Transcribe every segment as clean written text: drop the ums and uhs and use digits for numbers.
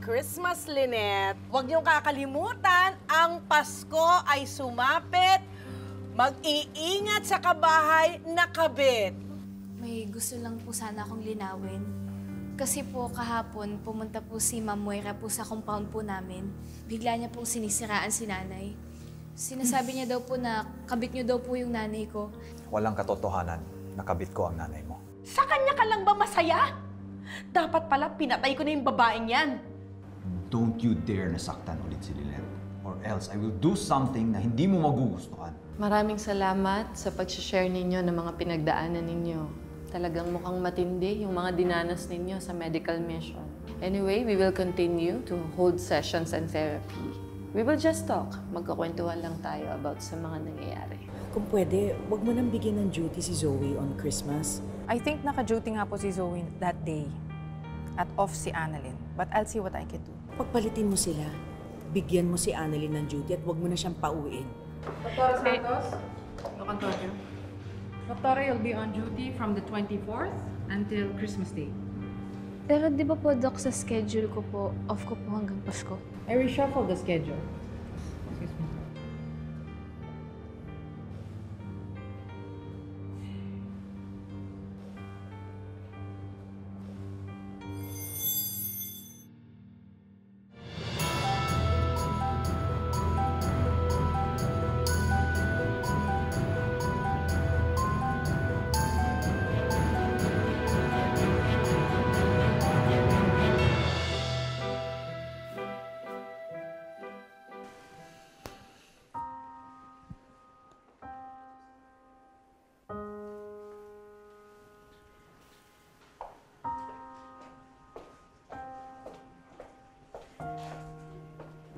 Christmas, Lynette. Huwag niyong kakalimutan, ang Pasko ay sumapit. Mag-iingat sa kabahay na kabit. May gusto lang po sana akong linawin. Kasi po kahapon, pumunta po si Ma'am Moira po sa compound po namin. Bigla niya pong sinisiraan si nanay. Sinasabi niya daw po na kabit niyo daw po yung nanay ko. Walang katotohanan. Nakabit ko ang nanay mo. Sa kanya ka lang ba masaya? Dapat pala pinatay ko na yung babaeng yan. Don't you dare nasaktan ulit si Lynette. Or else I will do something na hindi mo magugustuhan. Maraming salamat sa pag-share ninyo ng mga pinagdaanan ninyo. Talagang mukhang matindi yung mga dinanas ninyo sa medical mission. Anyway, we will continue to hold sessions and therapy. We will just talk. Magkakwentuhan lang tayo about sa mga nangyayari. Kung pwede, wag mo nang bigyan ng duty si Zoe on Christmas. I think naka-duty nga po si Zoe that day. At off si Annalyn. But I'll see what I can do. Pagpalitin mo sila, bigyan mo si Annalyn ng duty at wag mo na siyang pauwiin. Dr. Santos, Doc Antonio. Doctor, you'll be on duty from the 24th until Christmas Day. Pero di ba po, Doc, sa schedule ko po, off ko po hanggang Pasko? I reshuffle the schedule. Excuse me.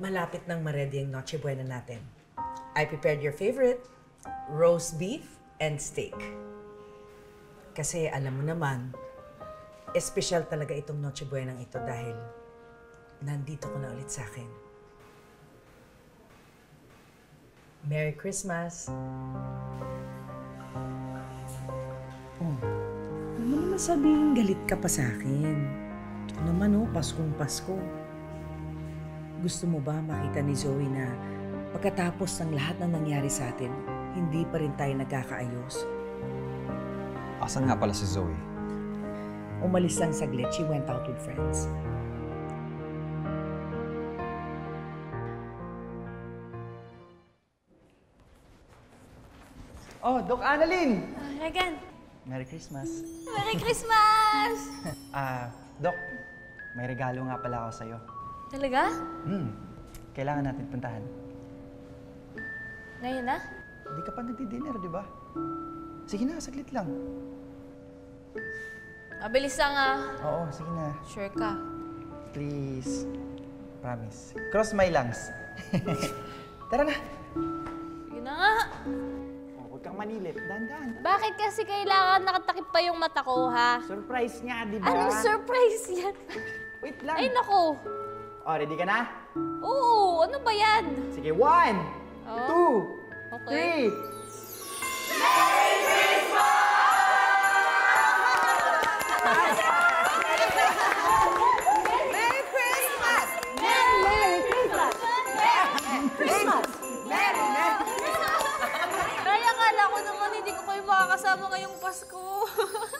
Malapit nang ma-ready ang Noche Buena natin. I prepared your favorite, roast beef and steak. Kasi alam mo naman, espesyal talaga itong Noche Buena ito dahil nandito ko na ulit sa akin. Merry Christmas! Oh, huwag mo naman sabihin galit ka pa sa akin. Ito naman Paskong Pasko. Gusto mo ba makita ni Zoe na pagkatapos ng lahat ng nangyari sa atin, hindi pa rin tayo nagkakaayos? Asan nga pala si Zoe? Umalis lang saglit. She went out with friends. Oh, Doc Annalyn! Regan! Merry Christmas! Merry Christmas! Doc, may regalo nga pala ako sa'yo. Talaga? Kailangan natin puntahan. Ngayon na? Hindi ka pa nagdi-dinner, di ba? Sige na, saglit lang. Mabilis lang Oo, sige na. Sure ka? Please. Promise. Cross my lungs. Tara na. Sige na nga. Huwag kang manilip. Dahan-dahan. Bakit kasi kailangan nakatakip pa yung mata ko, ha? Surprise nga, di ba? Anong surprise yan? Wait lang. Ay, naku. Oh, ready ka na? Oo, ano ba yan? Sige, 1, 2, Okay. 3. Merry Christmas! Merry Christmas! Christmas! Merry! Kaya akala ko naman hindi ko kayo makakasama ngayong Pasko.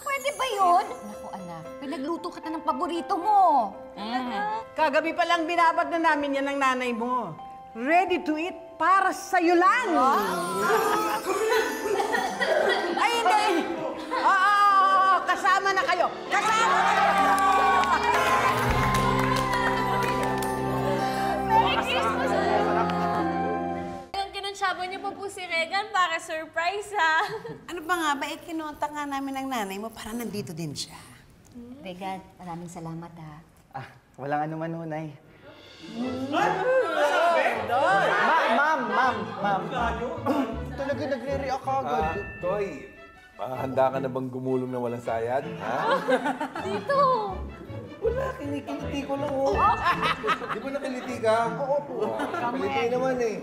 Pwede ba yun? Naku anak, pinagluto ka na ng paborito mo. Kagabi pa lang binabad na namin yan ng nanay mo. Ready to eat para sa'yo lang! Ay, hindi! Oo, kasama na kayo! Kasama na kayo! Merry Christmas! Yung kinunsyabo niyo pa po si Regan para surprise, ha? Ano ba nga ba, kinontak nga namin ng nanay mo para nandito din siya. Regan, maraming salamat ha. Walang anuman, Hunay. Ma'am. Talaga nagre-react agad. Toy, handa ka na bang gumulong na walang sayad? Ha? Dito! Wala, kinikiliti ko lang, Di ba nakiliti ka? Oo po. Kiliti naman eh.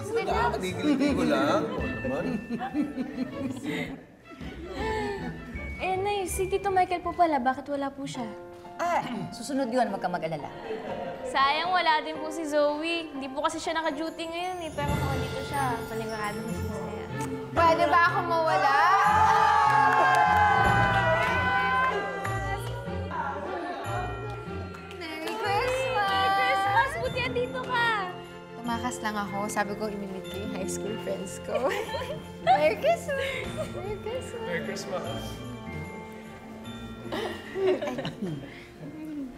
Wala, kinikiliti ko lang. Naman. Eh, Nay, si Tito Michael po pala. Bakit wala po siya? Susunod yun, wag kang mag-alala. Sayang wala din po si Zoe. Hindi po kasi siya naka-duty ngayon eh. Pero kung dito siya, panigurado ko siya saya. Pwede ba ako mawala? Merry Christmas! Merry Christmas! Buti andito ka! Tumakas lang ako. Sabi ko, imimit ko yung high school friends ko. Merry Christmas! Merry Christmas! Merry Christmas.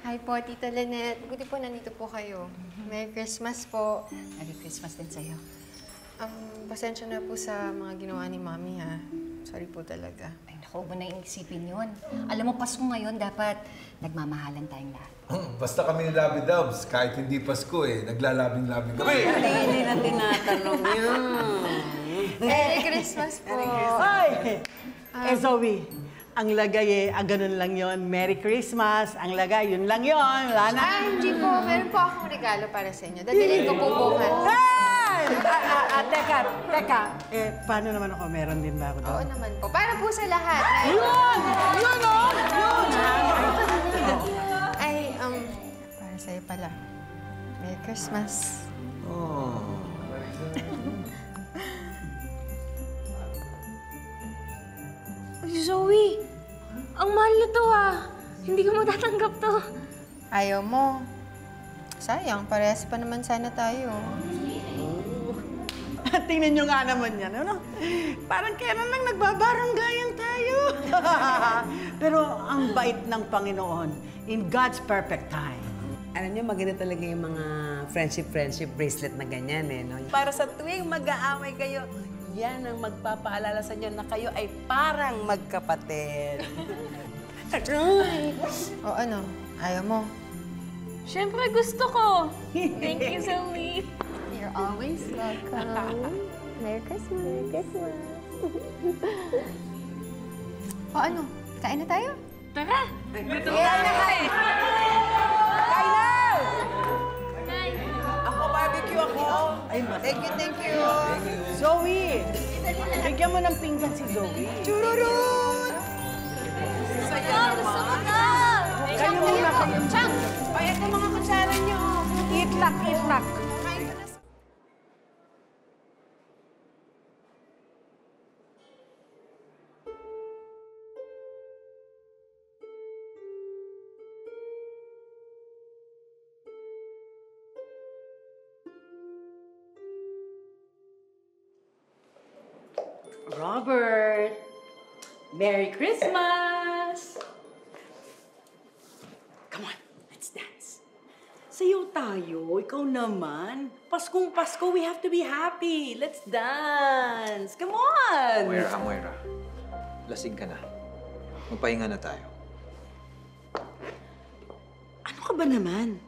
Hi po, Tita Lynette. Buti po nandito po kayo. Merry Christmas po. Merry Christmas din sa'yo. Pasensya na po sa mga ginawa ni Mami, ha. Sorry po talaga. Ay, naku, huwag mo na isipin yun. Alam mo, Pasko ngayon, dapat nagmamahalan tayong lahat. Basta kami ni Labi Dubs, kahit hindi Pasko naglalabing-labing kami. Hindi na tinatanong yun. Merry Christmas po. Ay! Zoe, ang lagay ganun lang yon. Merry Christmas. Ang lagay, yun lang yon. Wala na. Hindi po. Meron po akong regalo para sa inyo. Dadalhin ko po bukas. Teka. Paano naman ako? Meron din ba ako doon? Oo naman po. Para po sa lahat. Yun! Yun, oh! Yun! Ay, para sa'yo pala. Merry Christmas. Oh. Zoe! Ang mahal na to Hindi ko matatanggap to. Ayaw mo. Sayang, parehas pa naman sana tayo. Tingnan nyo nga naman yan, ano? Parang kailan lang nagbabaranggayan tayo. Pero ang bait ng Panginoon, in God's perfect time. Alam niyo, maganda talaga yung mga friendship bracelet na ganyan, no? Para sa tuwing mag-aamay kayo, yan ang magpapaalala sa inyo na kayo ay parang magkapatid. O ano? Ayaw mo? Siyempre gusto ko. Thank you, Zoe. You're always welcome. Merry Christmas. Merry Christmas. O ano? Kain na tayo? Tara! Gutom na kain! Kain na! Ako, barbecue ako. Ay, Thank you. Zoe! Bigyan mo ng pinggan si Zoe. Chururut! Gusto ko na! Kayo muna, kayo. Chang! Payat ang mga kutsara niyo. Itlak. Robert! Merry Christmas! Come on, let's dance. Sayaw tayo, ikaw naman. Paskong Pasko, we have to be happy. Let's dance. Come on! Moira. Lasing ka na. Magpahinga na tayo. Ano ka ba naman?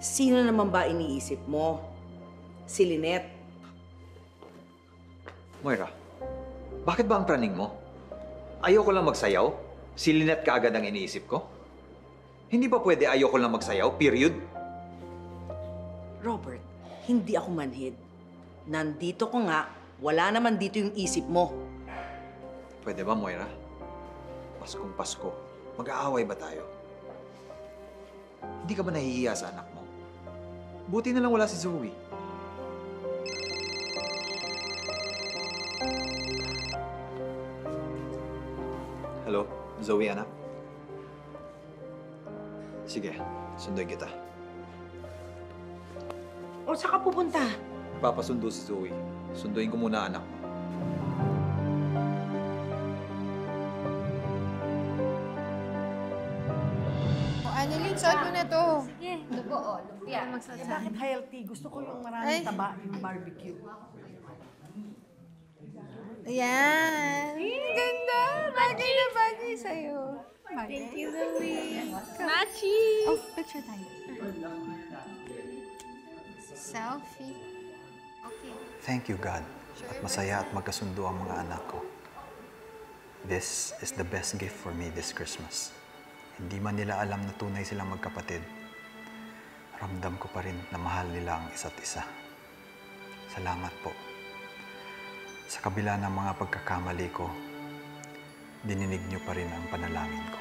Sino naman ba iniisip mo? Si Lynette. Moira, bakit ba ang praning mo? Ayoko lang magsayaw? Si Lynette ka agad ang iniisip ko? Hindi ba pwede ayoko lang magsayaw? Period? Robert, hindi ako manhid. Nandito ko nga, wala naman dito yung isip mo. Pwede ba, Moira? Paskong Pasko, mag-aaway ba tayo? Hindi ka ba nahihiya sa anak mo? Buti na lang wala si Zoe. Hello, Zoe, anak? Sige, sunduin kita. O, saan ka pupunta? Papasundo si Zoe. Sunduin ko muna, anak mo. O Annalyn, suot mo na to. Sige. Lumpia. Bakit healthy? Gusto ko yung maraming taba, yung barbecue. Ayan. Ganda. Bagay na bagay sa'yo. Thank you, Zoe. Machi! Oh, picture tayo. Selfie. Okay. Thank you, God. At masaya at magkasundo ang mga anak ko. This is the best gift for me this Christmas. Hindi man nila alam na tunay silang magkapatid, ramdam ko pa rin na mahal nila ang isa't isa. Salamat po. Sa kabila ng mga pagkakamali ko, dininig niyo pa rin ang panalangin ko.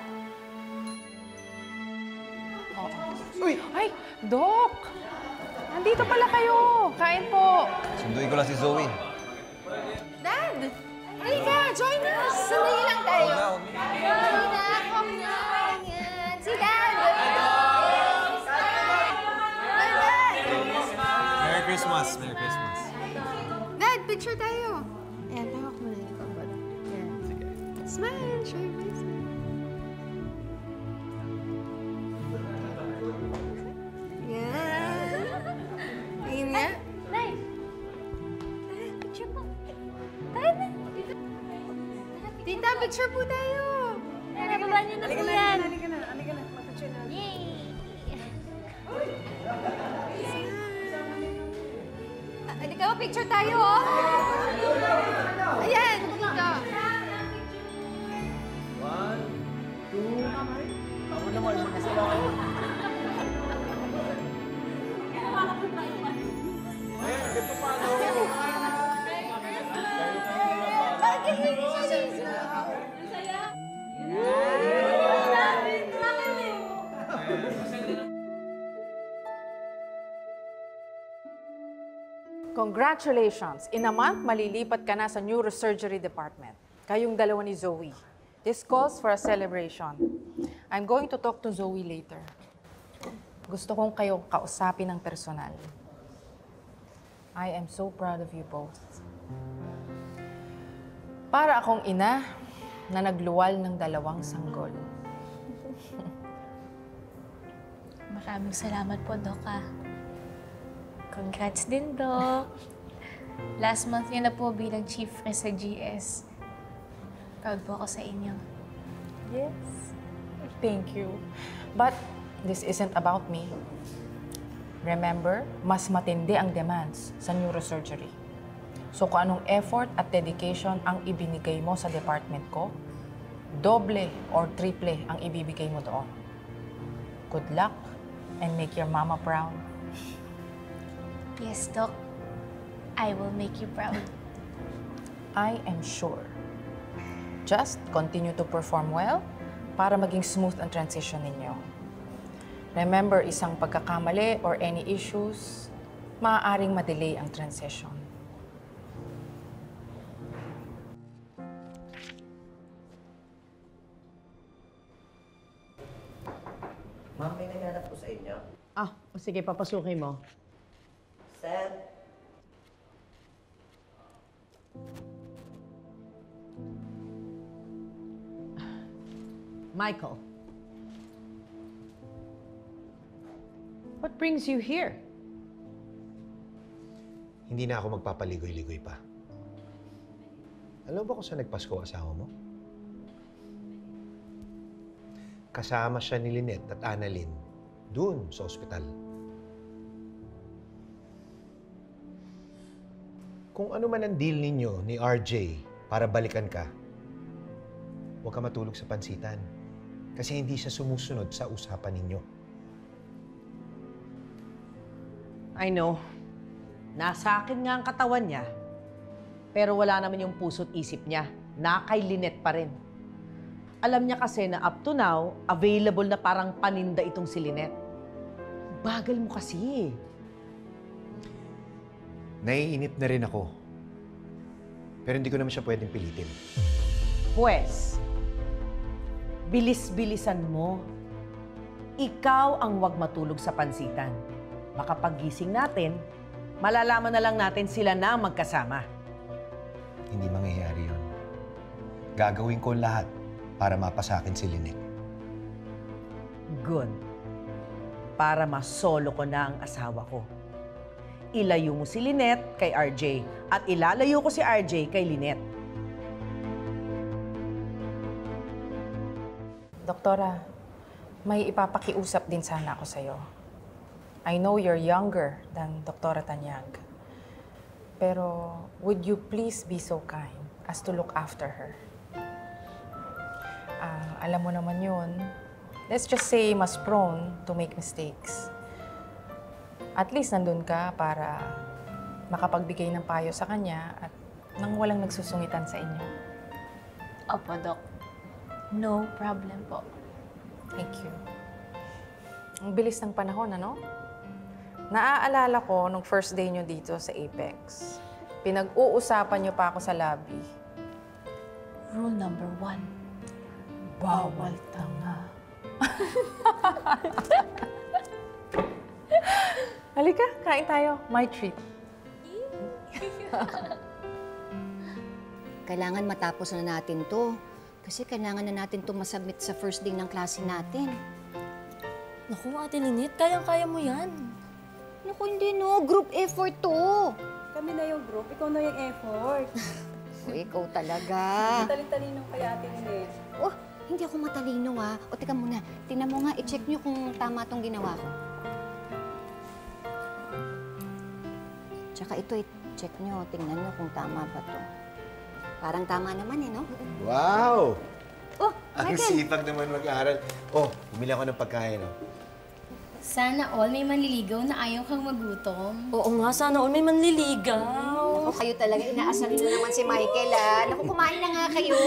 Uy! Ay, Doc! Nandito pala kayo. Kain po. Sunduin ko lang si Zoe. Dad! Halika! Join us! Sandali lang tayo. Halika! Come na! Ayan. Si Dad! Merry Christmas! Merry Christmas! Dad, picture tayo. Ayan, tawag mo na yung kabot. Ayan. Smile! Show your face. Ayan. Tingin nga. Nay! Picture mo. Tayo na. Tita, picture po tayo. Nababa niyo na po yan. Halika na. Mag-picture na. Yay! Halika mo, picture tayo, oh. Ayan, dito. 1, 2, ako naman, mag-isa lang ako. Ganito pa ako. Congratulations! In a month, malilipat ka na sa neurosurgery department. Kayong dalawa ni Zoe. This calls for a celebration. I'm going to talk to Zoe later. Gusto kong kayong kausapin ng personal. I am so proud of you both. Para akong ina na nagluwal ng 2 sanggol. Maraming salamat po, Doc, ah. Congrats din, Doc. Last month niyo na po bilang chief sa GS. Proud po ako sa inyo. Yes. Thank you. But this isn't about me. Remember, mas matindi ang demands sa neurosurgery. So kung anong effort at dedication ang ibinigay mo sa department ko, doble or triple ang ibibigay mo doon. Good luck and make your mama proud. Yes, Doc. I will make you proud. I am sure. Just continue to perform well para maging smooth ang transition ninyo. Remember, isang pagkakamali or any issues, maaaring ma-delay ang transition. Ma'am, may nanganap po sa inyo. Sige, papasukin mo. Sir? Michael. What brings you here? Hindi na ako magpapaligoy-ligoy pa. Alam mo ba kung saan nagpasko ang asawa mo? Kasama siya ni Lynette at Annalyn doon sa ospital. Kung ano man ang deal ninyo ni RJ para balikan ka, huwag ka matulog sa pansitan kasi hindi siya sumusunod sa usapan ninyo. I know. Nasa akin nga ang katawan niya. Pero wala naman yung puso't isip niya. Na kay Lynette pa rin. Alam niya kasi na up to now, available na parang paninda itong si Lynette. Bagal mo kasi. Naiinip na rin ako. Pero hindi ko naman siya pwedeng pilitin. Pwes, bilis-bilisan mo. Ikaw ang wag matulog sa pansitan. Baka paggising natin, malalaman na lang natin sila na magkasama. Hindi mangyayari yun. Gagawin ko lahat para mapasakin si Lynette. Good. Para masolo ko na ang asawa ko. Ilayo mo si Lynette kay RJ at ilalayo ko si RJ kay Lynette. Doktora, may ipapakiusap din sana ako sa'yo. I know you're younger than Doktora Tanyag. Pero would you please be so kind as to look after her? Alam mo naman yun, let's just say mas prone to make mistakes. At least nandun ka para makapagbigay ng payo sa kanya at nang walang nagsusungitan sa inyo. Opo, Doc. No problem po. Thank you. Ang bilis ng panahon, ano? Naaalala ko nung first day nyo dito sa Apex. Pinag-uusapan nyo pa ako sa lobby. Rule number 1. Bawal tanga. Halika, kain tayo. My treat. Kailangan matapos na natin to. Kasi kailangan na natin to masubmit sa first day ng klase natin. Naku, Ate Ninit, kayang-kaya mo yan. Naku, hindi no. Group effort to. Kami na yung group, ikaw na yung effort. O, ikaw talaga. Talin-talino kaya, Ate Ninit. Oh, hindi ako matalino ah. O, teka muna. Tingnan mo nga, i-check nyo kung tama tong ginawa ko. Tsaka ito, i-check nyo. Tingnan nyo kung tama ba to. Parang tama naman eh, no? Wow! Oh, Ang Michael! sipag naman mag-aaral. Oh, bumili ako ng pagkain, oh. Sana all may manliligaw na ayaw kang magutom. Oo nga, sana all may manliligaw. Naku, kayo talaga, inaasarin nyo naman si Michael, ah. Naku, kumain na nga kayo.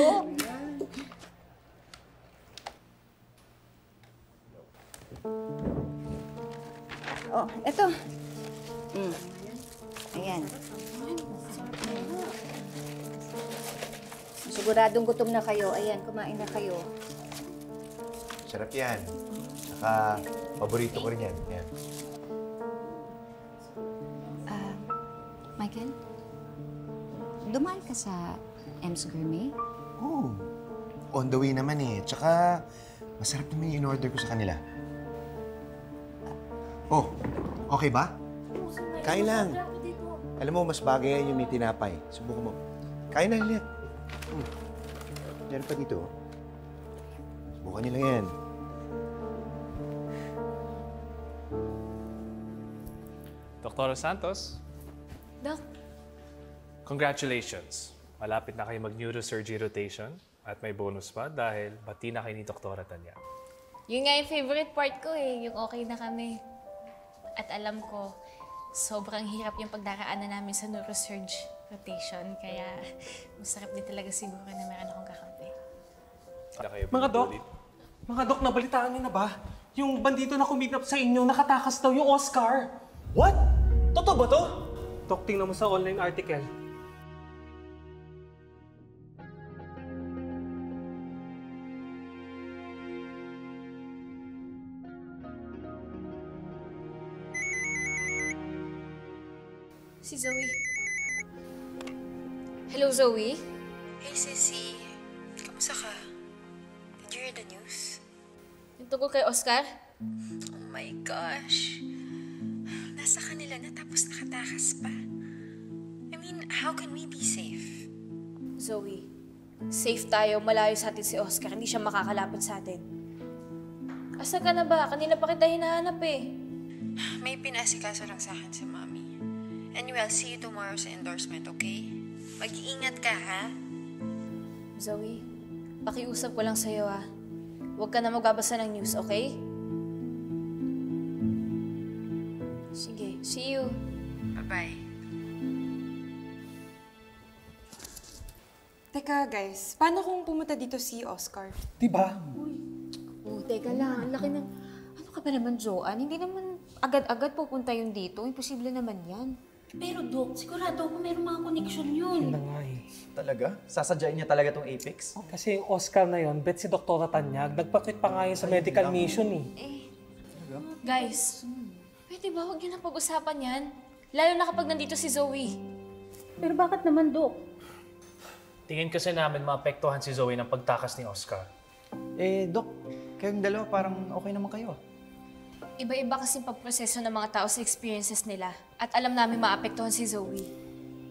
Oh, eto. Ayan. Siguradong gutom na kayo. Ayan, kumain na kayo. Sarap yan. Saka, paborito ko rin yan. Yan. Michael, dumaan ka sa M's Gourmet? Oh, on the way naman eh. Tsaka, masarap naman yung in-order ko sa kanila. Oh, okay ba? Kain lang. Alam mo, mas bagay yan yung may tinapay. Subukan mo. Kain na ulit. Meron pa dito. Subukan nyo lang yan. Dr. Santos. Doc. Congratulations. Malapit na kayo mag-neurosurgery rotation at may bonus pa dahil bati na kayo ni Dr. Tanya. Yun nga yung favorite part ko eh, yung okay na kami. At alam ko, sobrang hirap yung pagdaraanan namin sa neurosurge rotation. Kaya masarap din talaga siguro na meron akong kakampi. Mga dok, nabalitaan niyo na ba? Yung bandito na kumidnap sa inyo, nakatakas daw yung Oscar. What? Totoo ba to? Dok, tingnan mo sa online article. Si Zoe. Hello, Zoe? Hey, Sissy. Kamusta ka? Did you hear the news? Yung tungkol kay Oscar? Oh my gosh. Nasa kanila na tapos nakatakas pa. I mean, how can we be safe? Zoe, safe tayo. Malayo sa atin si Oscar. Hindi siya makakalapit sa atin. Asan ka na ba? Kanina pa kita hinahanap eh. May pinasikaso lang sa akin si Mommy. Anyway, I'll see you tomorrow sa endorsement, okay? Mag-iingat ka, ha? Zoe, pakiusap ko lang sa'yo ah. Huwag ka na magbabasa ng news, okay? Sige, see you. Bye-bye. Teka guys, paano kung pumunta dito si Oscar? Diba? Teka lang, ang laki ng... Ano ka ba naman, Joanne? Hindi naman agad-agad pupunta yun dito. Imposible naman yan. Pero Dok, sigurado ako mayroong mga connection yun. Yun na nga eh. Talaga? Sasadyain niya talaga tong Apex? Kasi yung Oscar na yun, bet si Dr. Tanyag, nagpakit pa nga yun sa medical mission eh. Guys, pwede ba huwag niyo na pag-usapan yan? Lalo na kapag nandito si Zoe. Pero bakit naman, Dok? Tingin kasi namin maapektuhan si Zoe ng pagtakas ni Oscar. Dok, kayong dalawa parang okay naman kayo. Iba-iba kasi pagproseso ng mga tao sa experiences nila. At alam namin maapektuhan si Zoe.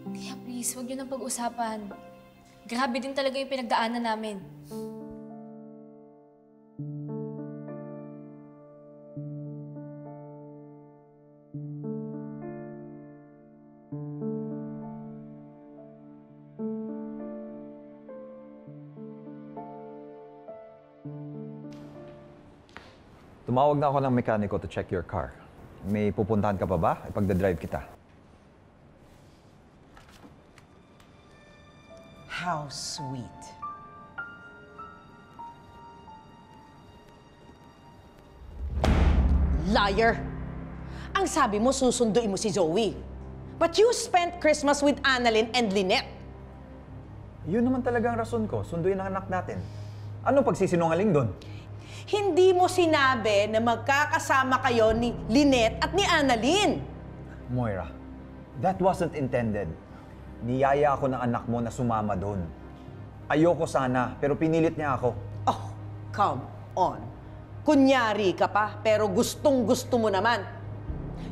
Kaya please, huwag niyo nang pag-usapan. Grabe din talaga yung pinagdaanan namin. Tumawag na ako ng mekaniko to check your car. May pupuntahan ka pa ba? Ipagdadrive kita. How sweet. Liar! Ang sabi mo, susunduin mo si Zoe. But you spent Christmas with Annalyn and Lynette. Yun naman talaga ang rason ko. Sunduin ang anak natin. Anong pagsisinungaling doon? Hindi mo sinabi na magkakasama kayo ni Lynette at ni Annalyn. Moira, that wasn't intended. Niyaya ako ng anak mo na sumama doon. Ayoko sana, pero pinilit niya ako. Oh, come on. Kunyari ka pa, pero gustong-gusto mo naman.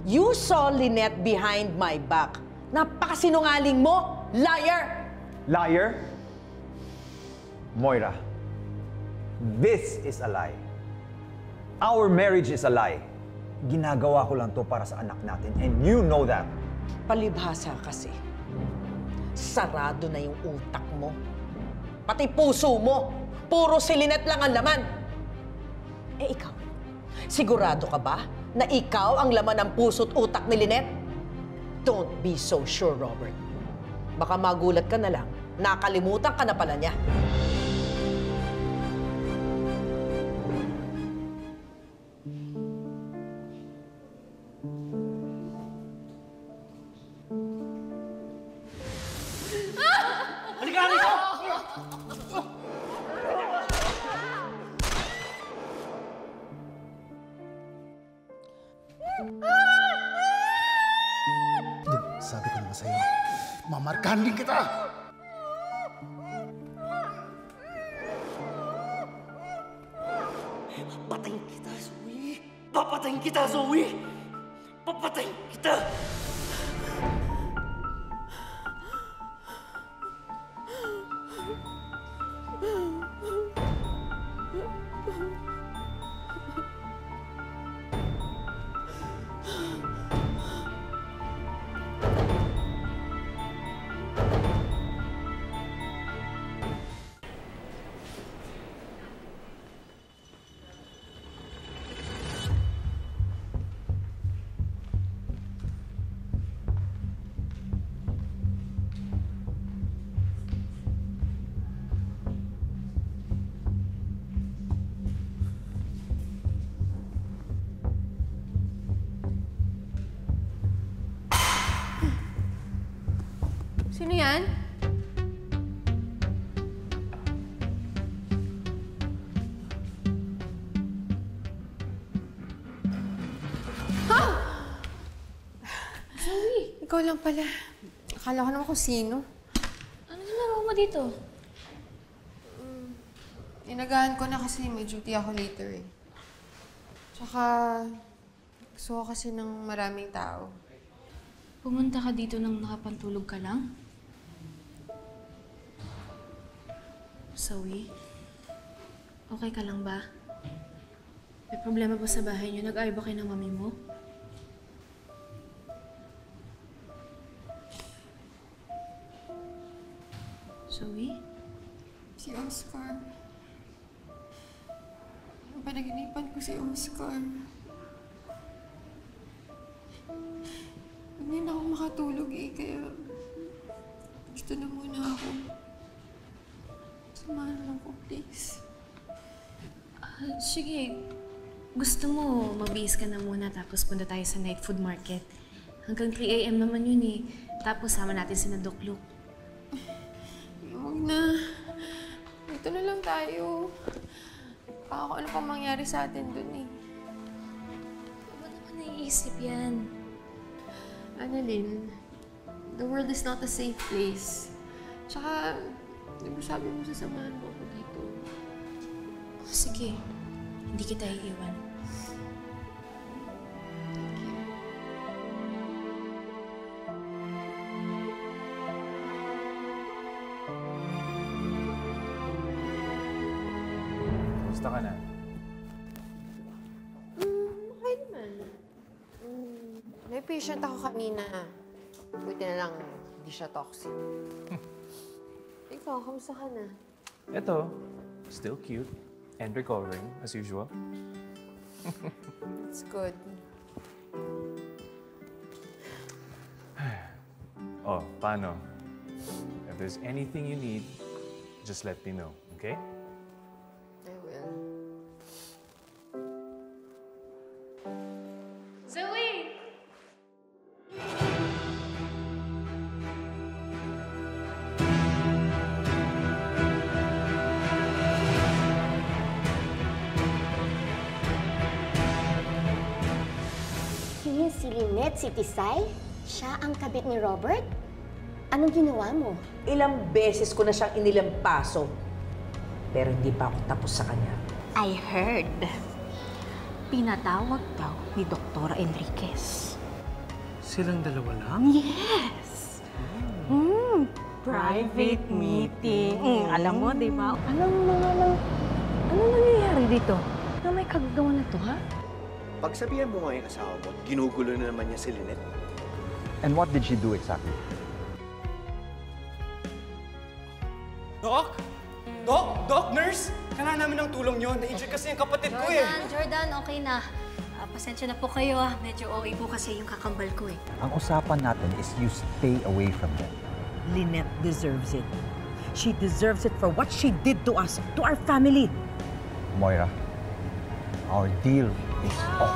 You saw Lynette behind my back. Napakasinungaling mo, liar! Liar? Moira, this is a lie. Our marriage is a lie. Ginagawa ko lang to para sa anak natin, and you know that. Palibhasa kasi. Sarado na yung utak mo. Pati puso mo. Puro si Lynette lang ang laman. Eh ikaw, sigurado ka ba na ikaw ang laman ng puso't utak ni Lynette? Don't be so sure, Robert. Baka magulat ka na lang. Nakalimutan ka na pala niya. Sabi ko naman sa'yo, mamarkahan din kita! Papatayin kita, Zoe! Papatayin kita, Zoe! Papatayin kita! Sino yan? Ha? Zoe! Ikaw lang pala. Akala ko naman kung sino. Ano ginagawa mo dito? Inagahan ko na kasi may duty ako later eh. Tsaka, gusto ko kasi ng maraming tao. Pumunta ka dito nang nakapantulog ka lang? Zoe, okay ka lang ba? May problema ba sa bahay niyo? Nag-ayos ba kayo ng mami mo? Zoe? Si Oscar. Ang panaginipan ko si Oscar. Hindi na ako makatulog eh, kaya gusto na muna ako. Samahan lang ko, please. Sige. Gusto mo, mabihis ka na muna tapos punta tayo sa night food market. Hanggang 3 AM naman yun eh. Tapos sama natin si Doc Luke. Huwag na. Dito na lang tayo. Baka kung ano pa mangyari sa atin dun eh. Ba't naman naiisip yan? Annalyn, the world is not a safe place. Tsaka, di ba sabi mo sasamahan mo ako dito? Sige, hindi kita iiwan. Kamusta ka na? Okay naman. May patient ako kanina. Buti na lang, hindi siya toxic. Ikaw, kamusta ka na? Ito, still cute and recovering as usual. It's good. Oh, paano? If there's anything you need, just let me know, okay? I will. Si Lynette, si Tisay? Siya ang kabit ni Robert? Anong ginawa mo? Ilang beses ko na siyang inilampaso. Pero hindi pa ako tapos sa kanya. I heard. Pinatawag daw ni Dr. Enriquez. Silang dalawa lang? Yes! Private meeting. Alam mo, di ba? Alam mo naman, ano nangyayari dito? Na may kagagawa na to, ha? Pagsabihan mo nga yung asawa mo, ginugulo na naman niya si Lynette. And what did she do exactly? Doc? Doc, nurse? Kailangan namin ng tulong nyo. Na-injure kasi yung kapatid ko eh. Jordan, okay na. Pasensya na po kayo Medyo OA po kasi yung kakambal ko eh. Ang usapan natin is you stay away from them. Lynette deserves it. She deserves it for what she did to us, to our family. Moira, our deal is off.